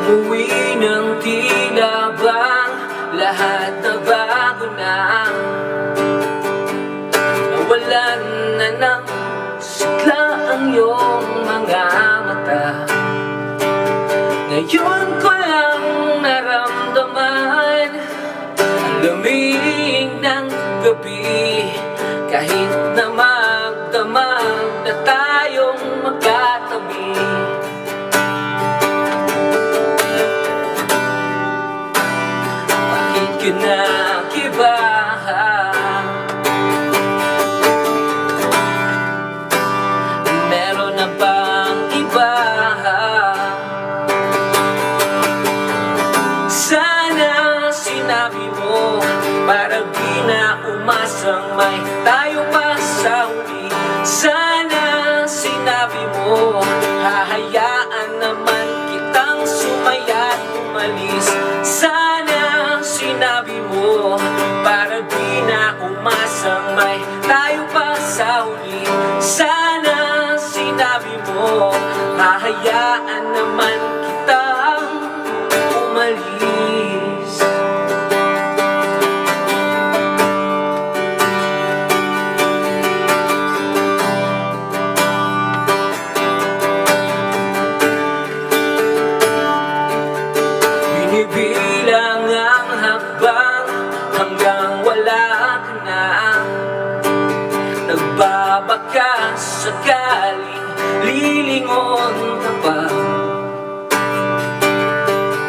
Umuwi ng tila bang lahat na bago na. Nawalan na ng sigla ang iyong mga mata. Ngayon ko lang naramdaman ang lamig ng gabi. Kahit na magdamag na tayong magkatabi, bakit ka nakiba? Meron na bang iba? Sana sinabi mo para di na umasang may tayo pa sa huli. Sana sinabi mo hahayaan naman kitang sumaya at umalis. Sana sinabi mo para di na umasang may tayo pa sa huli. Sana sinabi mo hahayaan naman kitang umalis. Binibilang ang hakbang hanggang wala ka na. Nagbabaka sakaling lilingon ka pa.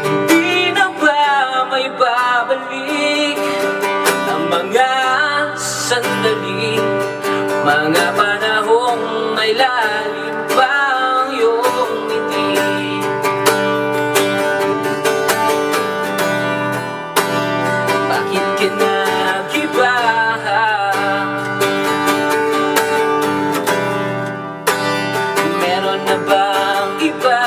Hindi na ba may babalik ang mga sandali, mga panahong may lalim pa ang iyong ngiti? Bakit ka nakiba? Meron na bang iba?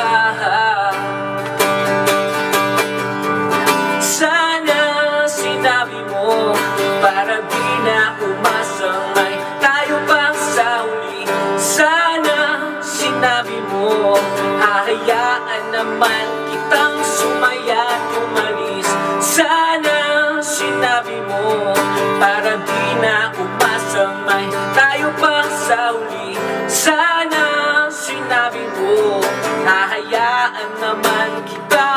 Sana sinabi mo para di na umasang may tayo pa sa huli. Sana sinabi mo hahayaan naman kitang sumaya at umalis. Sana sinabi mo para di na umasang may tayo pa sa huli. Sana sinabi mo hahayaan naman kita.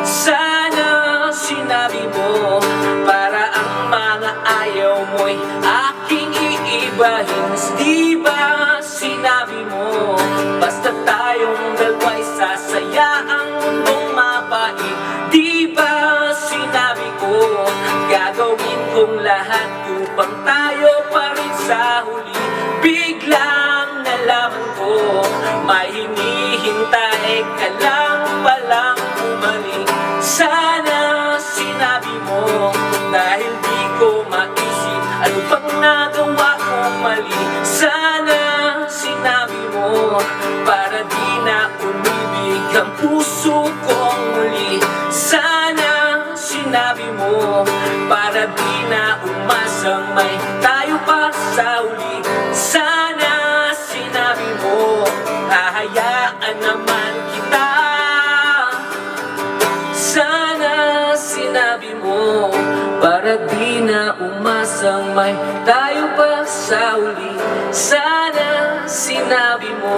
Sana sinabi mo para ang mga ayaw mo'y aking iibahin. Di ba sinabi mo basta tayong dalawa'y sasaya ang mundong mapait? Di ba sinabi ko gagawin kong lahat upang tayo pa rin sa huli? Biglang nalaman ko may hinihintay ka lang palang bumalik. Sana sinabi mo dahil di ko maisip ano bang nagawa kong mali. Sana sinabi mo para di na umibig ang puso kong muli. Sana sinabi mo para di na umasang may tayo pa sa huli. Sana sinabi mo hahayaan naman kita. Sana sinabi mo para di na umasang may tayo pa sa huli. Sana sinabi mo.